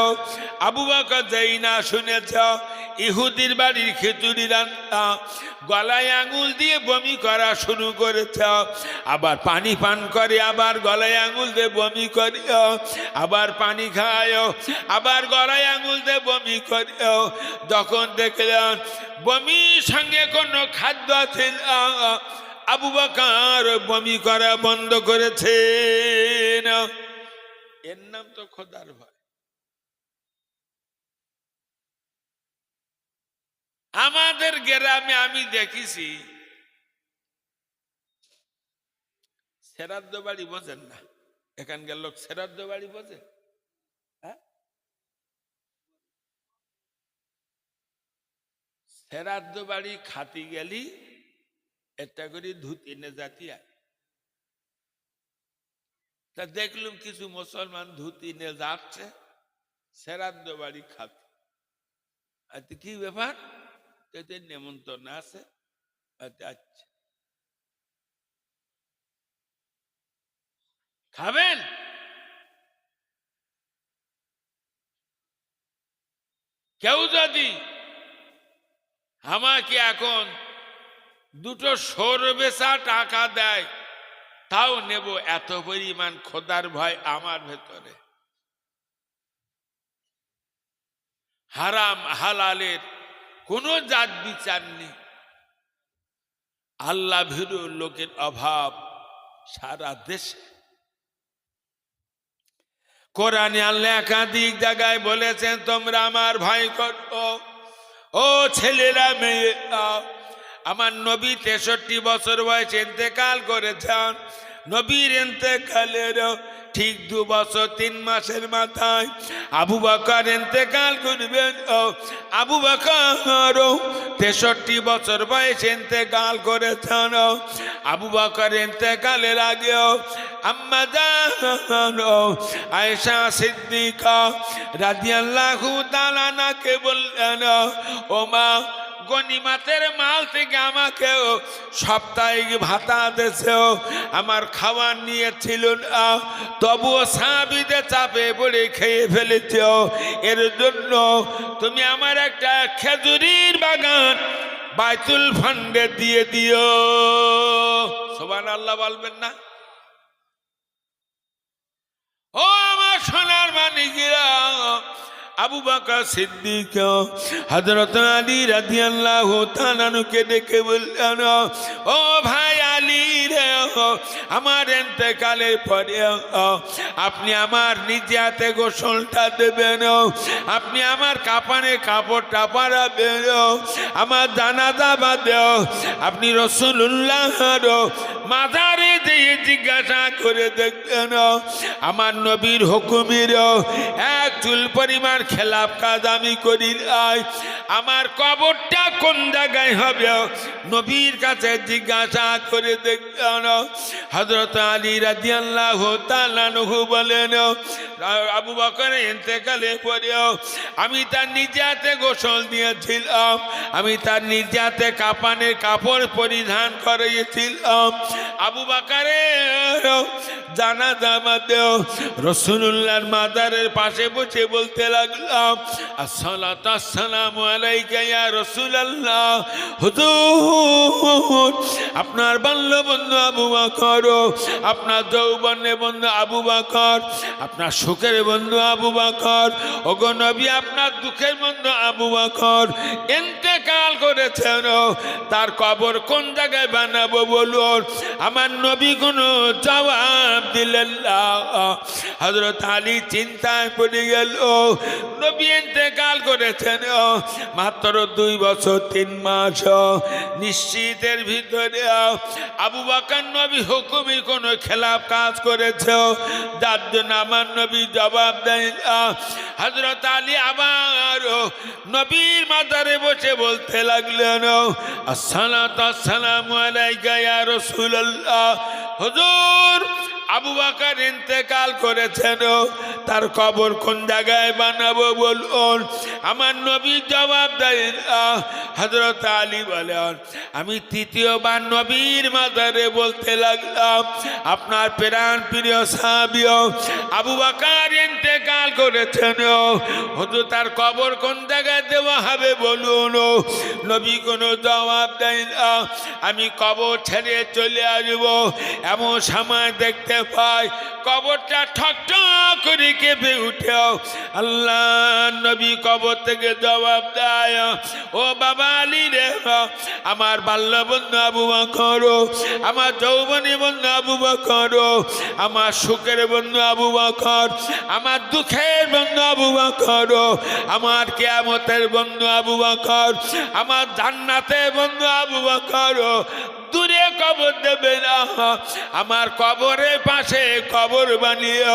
S1: আবু বকর যেই না শুনেছ ইহুদির বাড়ির খিচুড়ি রান্না, গলায় আঙুল দিয়ে বমি করা শুরু করেছে। আবার পানি পান করে, আবার গলায় আঙুল দিয়ে বমি করে, আবার পানি খায়, আবার গলায় আঙুল দিয়ে বমি করে। যখন দেখলেন বমির সঙ্গে কোনো খাদ্য ছিল, আবু বকর বমি করা বন্ধ করেছে। এর নাম তো খোদার ভয়। আমাদের গ্রামে আমি দেখেছি, শ্রাদ্ধ বাড়ি বোঝেন না? এখানকার লোক শ্রাদ্ধ বাড়ি বোঝে? হ্যাঁ, শ্রাদ্ধ বাড়ি খাতি গেলি একটা করে ধুতি নে জাতি। তা দেখলুম কিছু মুসলমান ধুতি নে যাচ্ছে শ্রাদ্ধ বাড়ি খাতি। আচ্ছা কি ব্যাপার? নেমন্তন্ন আছে। আচ্ছা খাবেন? কেউ যদি আমাকে এখন দুটো সর বেচা টাকা দেয়, তাও নেব, এত পরিমাণ খোদার ভয় আমার ভেতরে। হারাম হালালের কোনো জাত বিচার নেই। আল্লাহ ভীরু লোকের অভাব সারা দেশে। কোরআনে আল্লাহ একাধিক জায়গায় বলেছেন, তোমরা আমার ভয় করো ও ছেলেরা মেয়েরা। আমার নবী 63 বছর বয়সে ইন্তেকাল করেছেন। নবীর ইন্তেকালের ঠিক 2 বছর 3 মাসের মাথায় আবু বকর ইন্তেকাল করবেন। আবু বকর 63 বছর বয়সে ইন্তেকাল করেছেন। আবু বকর ইন্তেকালের আগেও আম্মা জান আয়েশা সিদ্দিকা রাদিয়াল্লাহু তাআলা আনহাকে বললেন, ও মা, গনিমাতের মাল থেকে আমাকে সাপ্তাহিক ভাতা দিয়েছে, আমার খাবার নিয়েছিল না, তবুও সাহাবীদের চাপে পড়ে খেয়ে ফেলেছে। এর জন্য তুমি আমার একটা খেজুরির বাগান বাইতুল ফান্ডে দিয়ে দিও। সুবহানাল্লাহ বলবেন না? ও আমার সোনার মানিকেরা, আবু বকর সিদ্দিক হযরত আলী রাদিয়াল্লাহু তাআলা আনহুকে ডেকে বললেন, ও ভাই আলী রে, আমার ইন্তেকালের পরে আপনি আমার নিজে হাতে গোসলটা দেবেন, আপনি আমার কাফনে কাপড়টা পরাবেন, আমার জানাজা বাদে আপনি রাসূলুল্লাহর মাজারে যেয়ে জিজ্ঞাসা করে দেখবেন আমার নবীর হুকুমের এক চুল পরিমাণ খেলাপ কাজ আমি করি নাই। আমার কবরটা কোন জায়গায় হবে নবীর কাছে জিজ্ঞাসা করে দেখবেন। হযরত আলী রাদিয়াল্লাহু তাআলা আনহু বলেন, আবু বকরের ইন্তেকালের পরেও আমি তার নিজে হাতে গোসল দিয়েছিলাম, আমি তার নিজে হাতে কাফনের কাপড় পরিধান করিয়েছিলাম। আবু বকরের জানাজা বাদেও রাসূলুল্লাহর মাজারের পাশে বসে বলতে লাগলাম, আসসালাতু আসসালামু আলাইকা ইয়া রাসূলুল্লাহ। হুজুর, আপনার বাল্য বন্ধু আবু বকর, আপনার যৌবনের বন্ধু আবু বকর, আপনার সুখের বন্ধু আবু বকর, ওগো নবী আপনার দুঃখের বন্ধু আবু বকর ইন্তেকাল করেছেন, তার কবর কোন জায়গায় বানাবো বলুন। আমার নবী কোনো জবাব দিলেন না। হযরত আলী চিন্তায় পড়ে গেল। নবী ইন্তেকাল করেছেন মাত্র 2 বছর 3 মাস। নিশ্চিতের ভিতরে আবু বকর নবী হুকুমের কোনো খেলাপ কাজ করেছে, যার জন্য আমার নবী জবাব দেন না। হযরত আলী আবার নবীর মাজারে বসে বলতে লাগলেন, আসসালাতু আসসালামু আলাইকা ইয়া রাসূলুল্লাহ। হুজুর, আবু বকর ইন্তেকাল করেছেন, তার কবর কোন জায়গায় বানাবো বলুন। আমার নবী জবাব দেন। হযরত আলী বলেন, আমি তৃতীয়বার নবীর মাজারে বলতে লাগলাম, আপনার প্রাণ প্রিয় সাহাবী আবু বকর ইন্তেকাল করেছেন, হুজুর তার কবর কোন জায়গায় দেওয়া হবে বলুন। নবী কোনো জবাব দেন না। আমি কবর ছেড়ে চলে আসবো, এমন সময় দেখতে পাই কবরটা ঠক ঠক করে কেঁপে উঠে। আল্লাহ নবী কবর থেকে জবাব দেয়, ও বাবা আলী রে, আমার বাল্য বন্ধু আবু বকর, আমার যৌবনী বন্ধু আবু বকর, আমার সুখের বন্ধু আবু বকর, আমার দুঃখের বন্ধু আবু বকর, আমার কিয়ামতের বন্ধু আবু বকর, আমার জান্নাতের বন্ধু আবু বকর দূরে কবর দেবে না। আমার কবরের পাশে কবর বানিয়ে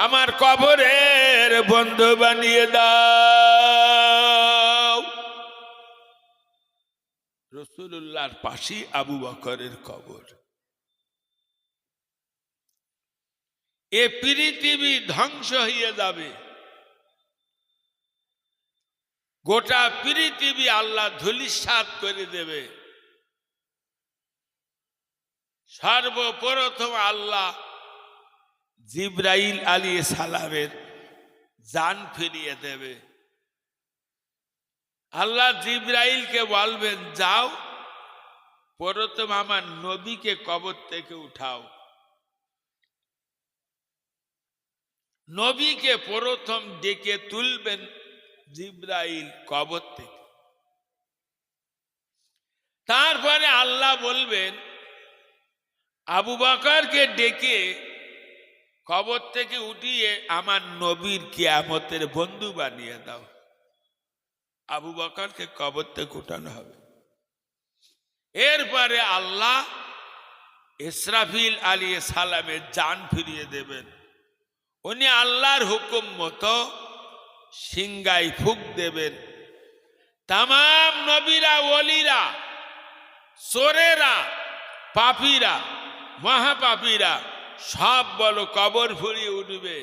S1: আমার কবরের বন্ধু বানিয়ে দাও। রাসূলুল্লাহর পাশেই আবু বকরের কবর। এ পৃথিবী ধ্বংস হয়ে যাবে, গোটা পৃথিবী আল্লাহ ধূলিসাৎ করে দেবে। সর্বপ্রথম আল্লাহ জিবরাইল আলাইহিস সালামের জান ফিরিয়ে দেবে। আল্লাহ জিবরাইলকে বলবেন, যাও প্রথম আমার নবীকে কবর থেকে উঠাও। নবীকে প্রথম ডেকে তুলবেন জিবরাইল কবর থেকে। তারপরে আল্লাহ বলবেন, আবু বকরকে ডেকে কবর থেকে উঠিয়ে আমার নবীর কিয়ামতের বন্ধু বানিয়ে দাও। আবু বকরকে কবর থেকে উঠানো হবে। এরপরে আল্লাহ ইসরাফিল আলাইহিস সালামের জান ফিরিয়ে দেবেন। উনি আল্লাহর হুকুম মতো সিংগায় ফুঁক দেবেন। তাম নবীরা, ওলিরা, চোরেরা, পাপীরা, মহাপাপীরা সব বলো কবর ফুরিয়ে উঠবে।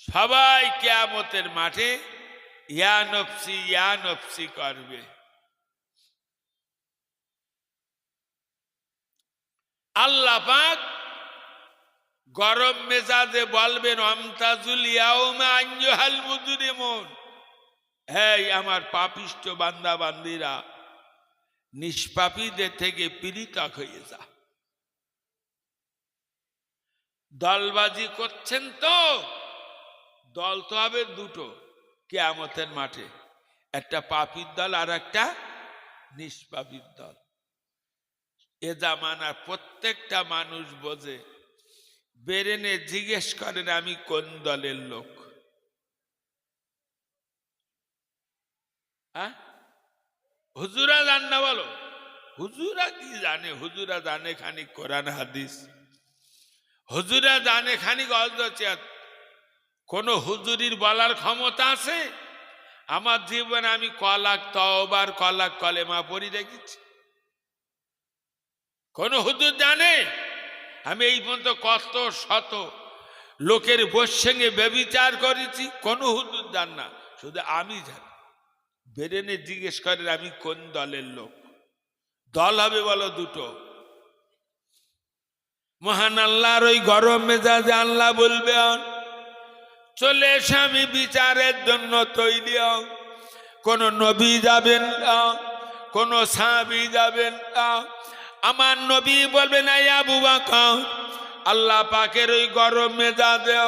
S1: সবাই কিয়ামতের মাঠে ইয়া নফসি ইয়া নফসি করবে। আল্লাহ পাক গরম মেজাজে বলবেন, আমতাজুল ইয়াউমা আইয়ুহাল মুজরিমুন, এই আমার পাপিষ্ঠ বান্দা বান্দিরা, নিষ্পাপীদের থেকে পৃথক হয়ে যা। দলবাজি করছেন তো, দল তো হবে দুটো কিয়ামতের মাঠে, একটা পাপীর দল আর একটা নিষ্পাপীর দল। এ জামানার প্রত্যেকটা মানুষ বোঝে, বেরেনে জিজ্ঞেস করেন আমি কোন দলের লোক। হুজুরা জান না বলো, হুজুরা কি জানে? হুজুরা জানে খানিক কোরআন হাদিস, হুজুরা জানে খানিক অজচিয়াত। কোন হুজুরির বলার ক্ষমতা আছে? আমার জীবনে আমি কলাক তওবার কলাক কলেমা পড়ি রেখেছি। কোন হুজুর জানে আমি এই পর্যন্ত কত শত লোকের সঙ্গে ব্যভিচার করেছি? কোন হুজুর জান না, শুধু আমি জানি। বেরেনে জিজ্ঞেস করেন আমি কোন দলের লোক। দল হবে বলো দুটো। মহান আল্লাহর ওই গরম মেজাজে আল্লাহ বলবেন, চলে এসে আমি বিচারের জন্য তৈরি। কোন নবী যাবেন না, কোন সাহাবী যাবেন না। আমার নবী বলবেন, এই আবু বকর, আল্লাহ পাকের ওই গরম মেজাজে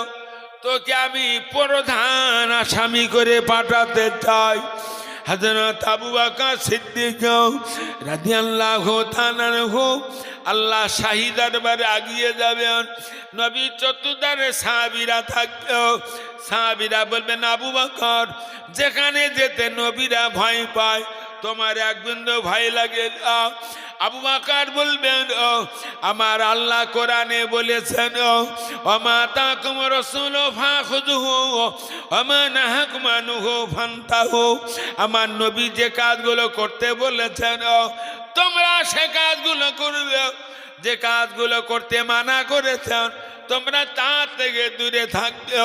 S1: তোকে আমি প্রধান আসামি করে পাঠাতে চাই। হযরত আবু বকর সিদ্দিক রাদিয়াল্লাহু তাআলা আনহু আল্লাহ শাহী দরবারে আগিয়ে যাবেন। নবী চতুর্ধারে সাহাবীরা থাকবে। সাহাবীরা বলবেন, আবু বকর, যেখানে যেতে নবীরা ভয় পায়, তোমার এক বিন্দু ভয় লাগে না। আবু বকর বলবেন, আমার আল্লাহ কোরআনে বলেছেন, ওমা তাকুম রাসূলু ফাখুযুহু ওমা নাহাকুম আনহু ফান্তাহু। আমার নবী যে কাজগুলো করতে বলেছেন তোমরা সে কাজগুলো করবে, যে কাজগুলো করতে মানা করেছেন তোমরা তা থেকে দূরে থাকবে।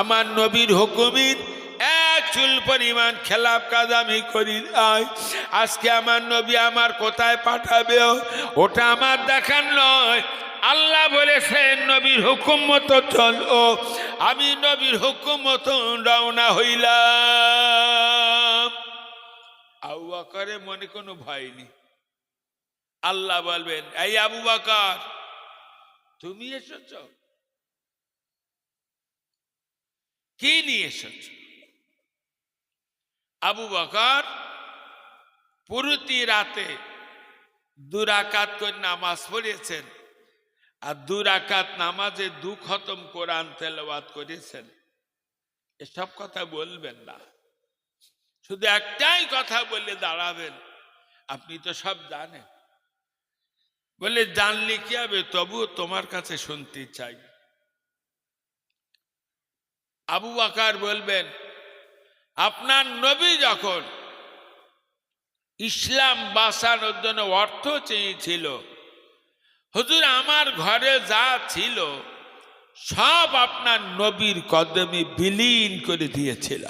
S1: আমার নবীর হুকুমের এক চুল পরিমাণ খেলাপ কাজ আমি করি নাই। আজকে আমার নবী আমার কোথায় পাঠাবে ওটা আমার দেখার নয়। আল্লাহ বলেছেন নবীর হুকুম মতো চলো। আমি নবীর হুকুম মতো রওনা হইলাম। আবু বকরের মনে কোনো ভয় নেই। আল্লাহ বলবেন, এই আবু বকর, তুমি এসেছ, কি নিয়ে এসেছ? আবু বকর পুরুতি রাতে 2 রাকাত করে নামাজ পড়েছেন, আর 2 রাকাত নামাজে 2 খতম কোরআন তেলাওয়াত করেছেন। এসব কথা বলবেন না, শুধু একটাই কথা বলে দাঁড়াবেন, আপনি তো সব জানেন। বলে, জানলে কি হবে, তবুও তোমার কাছে শুনতে চাই। আবু বকর বলবেন, আপনার নবী যখন ইসলাম বাঁচানোর জন্য অর্থ চেয়েছিল, হুজুর আমার ঘরে যা ছিল সব আপনার নবীর কদমে বিলীন করে দিয়েছিল।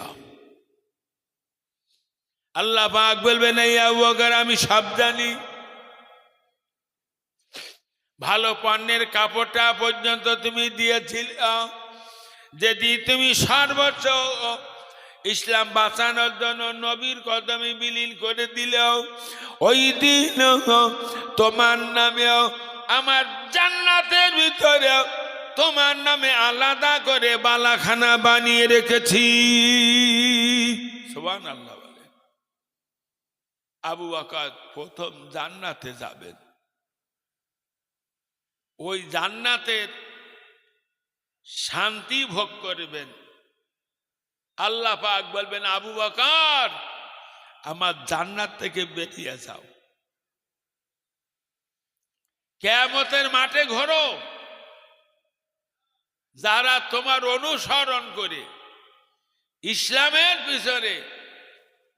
S1: আল্লাহ পাক বলবেন, এই আবু বকর, আমি সব জানি। ভালো পণ্যের কাপড়টা পর্যন্ত তুমি দিয়েছিল, যদি তুমি সর্বোচ্চ ইসলাম বাঁচানোর জন্য নবীর কদমে বিলীন করে দিলেও ওই দিন তোমার নামেও আমার জান্নাতের ভিতরে তোমার নামে আলাদা করে বালাখানা বানিয়ে রেখেছি। সুবহানাল্লাহ বলে। আবু বকর প্রথম জান্নাতে যাবেন। ওই জান্নাতের শান্তি ভোগ করবেন। আল্লাহ পাক বলবেন, আবু বকর আমার জান্নাত থেকে বেরিয়ে যাও। কিয়ামতের মাঠে ঘোরো, যারা তোমার অনুসরণ করে ইসলামের পিছনে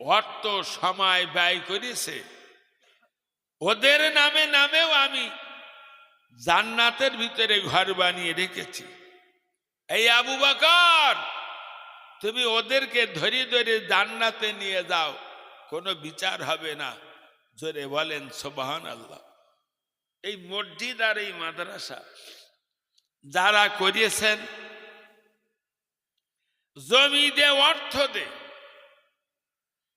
S1: অর্থ সময় ব্যয় করেছে, ওদের নামে নামেও আমি জান্নাতের ভিতরে ঘর বানিয়ে রেখেছি। এই আবু বকর তুমি ওদেরকে ধরে ধরে জান্নাতে নিয়ে যাও, কোনো বিচার হবে না। জোরে বলেন সুবহানাল্লাহ। এই মসজিদ আর এই মাদ্রাসা যারা করিয়েছেন, জমি দে অর্থ দে,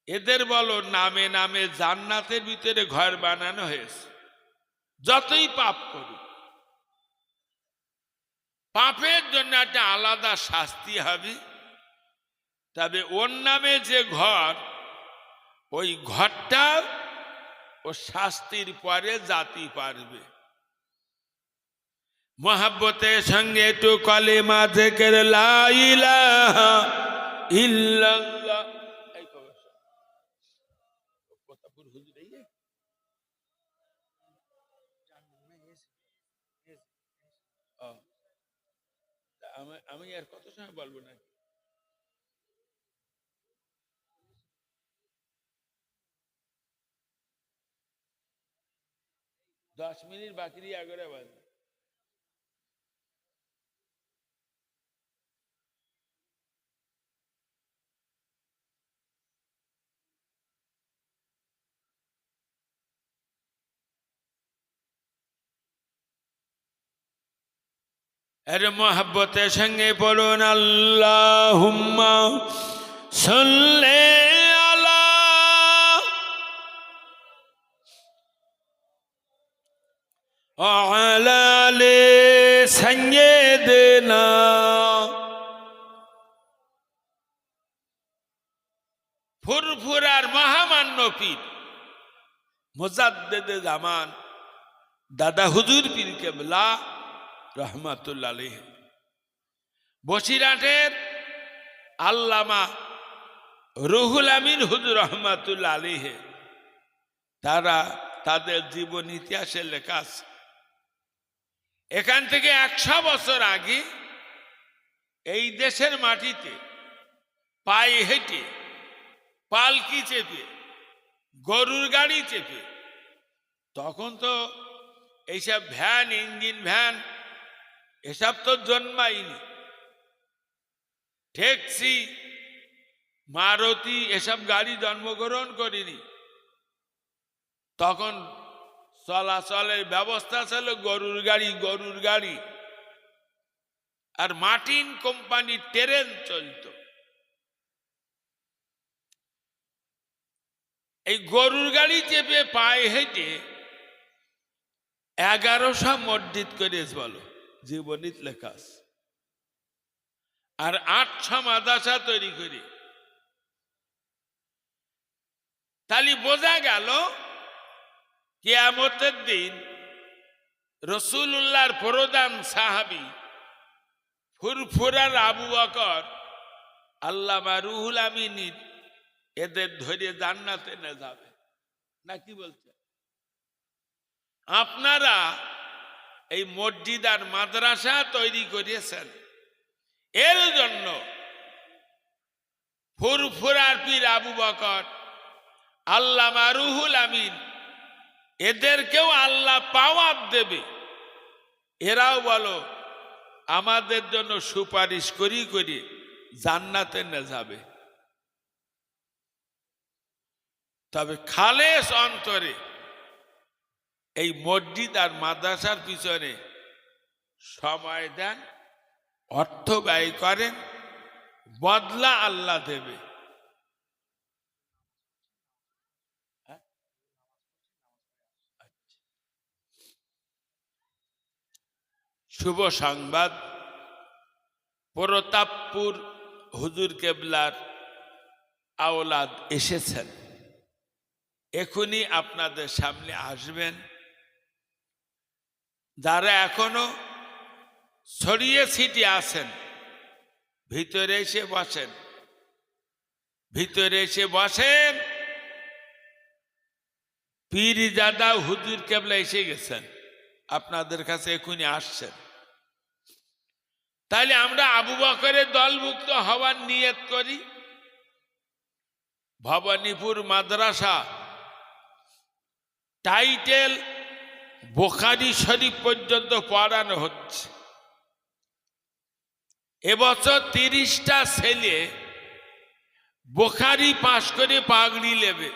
S1: এদের বলো নামে নামে জান্নাতের ভিতরে ঘর বানানো হয়েছে। যতই পাপ করুক, পাপের জন্য একটা আলাদা শাস্তি হবে, তবে ওর নামে যে ঘর, ওই ঘরটা ও শাস্তির পরে জাতি পারবে। মোহাব্বতের সঙ্গে একটু কালেমা জিকির লা ইলাহা ইল্লাল্লাহ। আমি আর কত সময় বলবো না? 10 মিনিট বাকি দিয়ে আগরে বাজ। এর মোহাব্বতের সঙ্গে পড়ুন আল্লাহুম্মা সাল্লি আলা ওয়ালা আলি সাইয়্যিদিনা। ফুরফুরার মহামান্য পীর মুজাদ্দিদে জামান দাদা হুজুর পীর কেবলা রহমাতুল্লাহ আলাইহ, বসিরহাটের আল্লামা রুহুল আমিন হুজুর রহমাতুল্লাহ আলাইহ, তারা তাদের জীবন ইতিহাসে লেখা আছে। এখান থেকে 100 বছর আগে এই দেশের মাটিতে পায়ে হেঁটে, পালকি চেপে, গরুর গাড়ি চেপে, তখন তো এইসব ভ্যান, ইঞ্জিন ভ্যান এসব তো জন্মায়নি। ট্যাক্সি, মারুতি এসব গাড়ি জন্মগ্রহণ করেনি। তখন চলাচলের ব্যবস্থা ছিল গরুর গাড়ি আর মার্টিন কোম্পানির ট্রেন চলত। এই গরুর গাড়ি চেপে পায়ে হেঁটে 1100 মসজিদ করেছে বলো, জীবনীত লেখা আছে। আর 800 মাদ্রাসা তৈরি করে। তাহলে বোঝা গেল কিয়ামতের দিন রাসূলুল্লাহর প্রধান সাহাবী ফুরফুরার আবু বকর আল্লামা রুহুল আমিন এদের ধরে জান্নাতে না যাবে না। কি বলছে? আপনারা এই মসজিদ আর মাদ্রাসা তৈরি করেছেন, এর জন্য ফুরফুরার পীর আবু বকর আল্লামা রুহুল আমিন এদেরকেও আল্লাহ পাওয়ার দেবে। এরাও বলো আমাদের জন্য সুপারিশ করি করি জান্নাতে না যাবে। তবে খালেস অন্তরে এই মসজিদ আর মাদ্রাসার পিছনে সময় দেন, অর্থ ব্যয় করেন, বদলা আল্লাহ দেবে। শুভ সংবাদ, প্রতাপপুর হুজুর কেবলার আওলাদ এসেছেন, এখনই আপনাদের সামনে আসবেন। যারা এখনো ছড়িয়ে ছিটিয়ে আছেন, ভিতরে এসে বসেন, ভিতরে এসে বসেন। পীরজাদা হুজুর কেবলা এসে গেছেন, আপনাদের কাছে এখনই আসছেন। তাহলে আমরা আবু বকরের দলভুক্ত হওয়ার নিয়ত করি। ভবানীপুর মাদ্রাসা টাইটেল বুখারী শরীফ পর্যন্ত পড়ানো হচ্ছে। এবছর 30টা ছেলে বুখারী পাশ করে পাগড়ি নেবে।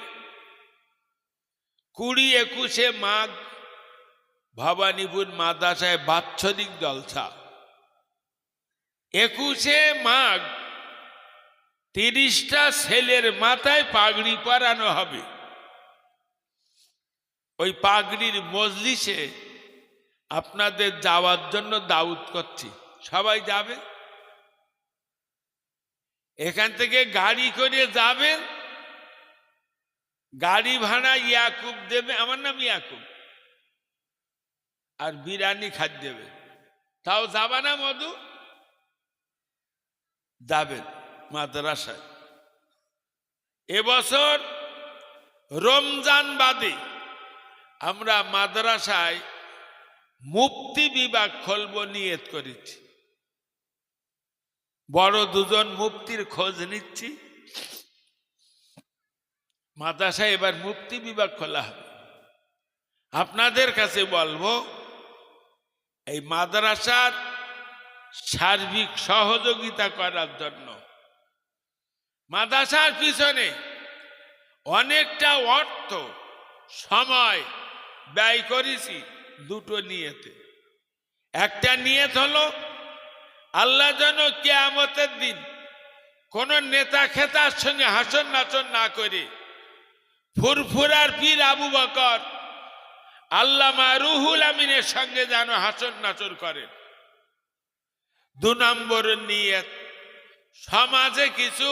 S1: 20-21 মাঘ ভবানীপুর মাদ্রাসায় বাৎসরিক জলসা। 21 মাঘ 30টা ছেলের মাথায় পাগড়ি পরানো হবে। ওই পাগড়ির মজলিসে আপনাদের যাওয়ার জন্য দাওয়াত করছি, সবাই যাবে। এখান থেকে গাড়ি করে যাবেন, গাড়ি ভাড়া ইয়াকুব দেবে, আমার নাম ইয়াকুব, আর বিরিয়ানি খাদ্য দেবে। তাও যাবা না মধু? যাবেন মাদ্রাসায়। এবছর রমজান বাদে আমরা মাদ্রাসায় মুফতি বিভাগ খুলব নিয়ত করেছি। বড় 2জন মুফতির খোঁজ নিচ্ছি। মাদ্রাসায় এবার মুফতি বিভাগ খোলা হবে। আপনাদের কাছে বলবো, এই মাদ্রাসার সার্বিক সহযোগিতা করার জন্য মাদ্রাসার পিছনে অনেকটা অর্থ সময় ব্যয় করেছি। 2টো নিয়তে। একটা নিয়ত হলো, আল্লাহ যেন কিয়ামতের দিন কোন নেতা খেতার সঙ্গে হাসন নাচন না করে ফুরফুরার পীর আবু বকর আল্লামা রুহুল আমিনের সঙ্গে যেন হাসন নাচন করেন। 2 নম্বর নিয়ত, সমাজে কিছু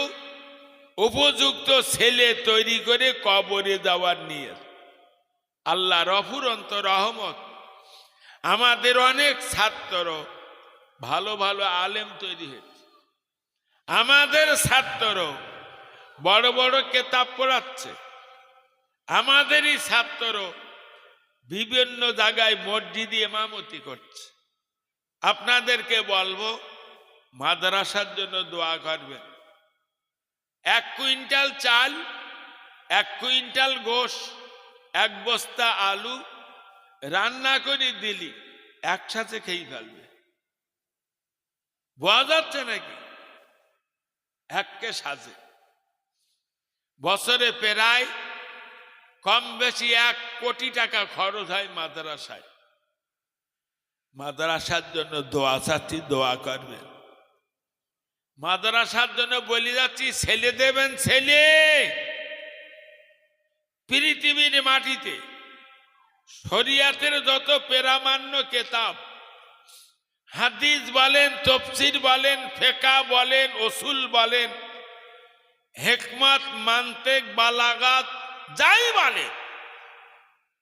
S1: উপযুক্ত ছেলে তৈরি করে কবরে যাওয়ার নিয়ত। আল্লাহর অফুরন্ত রহমত, আমাদের অনেক ছাত্র ভালো ভালো আলেম তৈরি হয়েছে। আমাদের ছাত্র বড় বড় কেতাব পড়াচ্ছে। আমাদেরই ছাত্র বিভিন্ন জায়গায় মসজিদে ইমামতি করছে। আপনাদেরকে বলবো, মাদ্রাসার জন্য দোয়া করবেন। 1 কুইন্টাল চাল, 1 কুইন্টাল গোশ, 1 বস্তা আলু রান্না করে দিলি একসাথে খেয়ে ফেলবে। বোঝা যাচ্ছে নাকি? এককে সাজে। বছরে প্রায় কম বেশি 1 কোটি টাকা খরচ হয় মাদ্রাসায়। মাদ্রাসার জন্য দোয়া চাচ্ছি, দোয়া করবেন। মাদ্রাসার জন্য বলে যাচ্ছি, ছেলে দেবেন, ছেলে। পৃথিবীর মাটিতে শরিয়াতের যত প্রামাণ্য কেতাব, হাদিস বলেন, তফসির বলেন, ফিকহ বলেন, উসুল বলেন, হিকমত, মান্তিক, বালাগাত যাই বলে,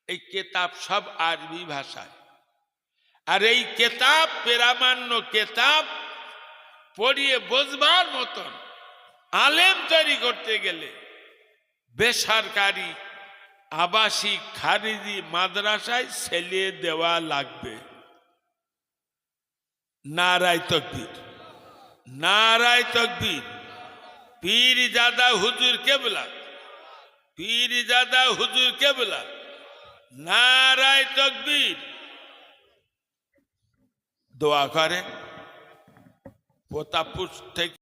S1: এই কেতাব সব আরবি ভাষায়। আর এই কেতাব, প্রামাণ্য কেতাব পড়িয়ে বোঝবার মতন আলেম তৈরি করতে গেলে বেসরকারি আবাসিক খারিজি মাদ্রাসায় ছেলে দেওয়া লাগবে। নারায়ে তাকবীর, নারায়ে তাকবীর। পীরজাদা হুজুর কেবলা, পীরজাদা হুজুর কেবলা, নারায়ে তাকবীর। দোয়া করেন। প্রতাপপুর থেকে